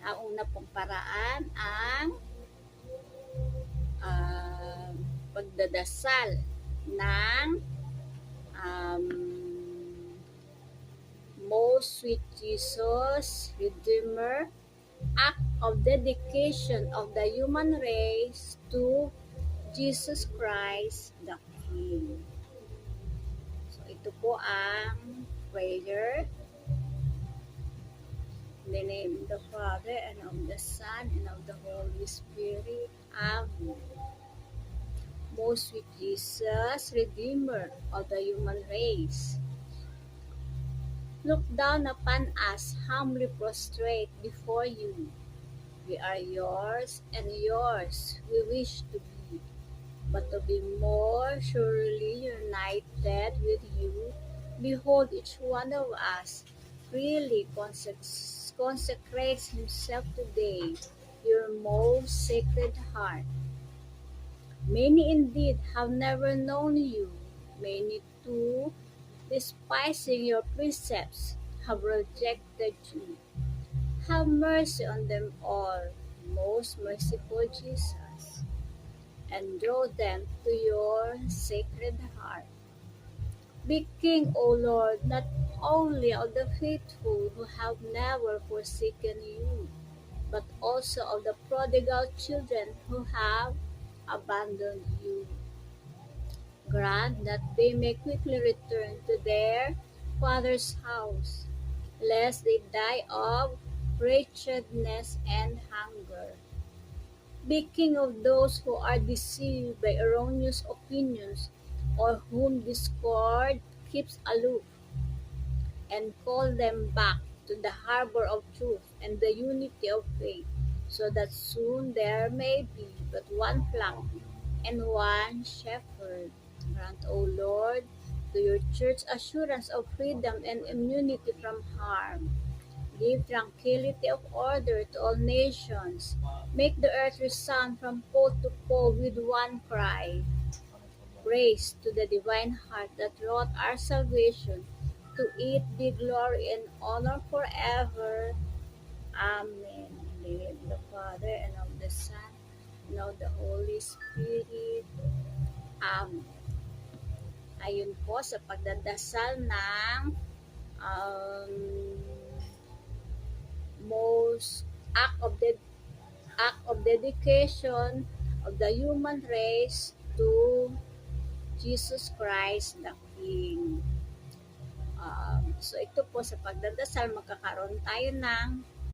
Ang una pong paraan ang pagdadasal ng um, Most Sweet Jesus, Redeemer, act of dedication of the human race to Jesus Christ the King. So ito po ang prayer. In the name of the Father, and of the Son, and of the Holy Spirit. Amen. Most sweet Jesus, Redeemer of the human race, look down upon us, humbly prostrate before you. We are yours, and yours we wish to be, but to be more surely united with you. Behold, each one of us freely consecrates himself today, your most sacred heart. Many indeed have never known you, many too, despising your precepts, have rejected you. Have mercy on them all, most merciful Jesus, and draw them to your sacred heart. Be King, O Lord, not only of the faithful who have never forsaken you, but also of the prodigal children who have abandoned you. Grant that they may quickly return to their Father's house, lest they die of wretchedness and hunger. Be King of those who are deceived by erroneous opinions, or whom discord keeps aloof, and call them back to the harbor of truth and the unity of faith, so that soon there may be but one flock and one shepherd. Grant, O Lord, to your church assurance of freedom and immunity from harm. Give tranquility of order to all nations. Make the earth resound from pole to pole with one cry. Praise to the divine heart that wrought our salvation. To it be glory and honor forever. Amen. In the name of the Father, and of the Son, and of the Holy Spirit. Amen. Ayun po sa pagdadasal ng um, most act of dedication of the human race to Jesus Christ the King. So ito po sa pagdadasal, magkakaroon tayo ng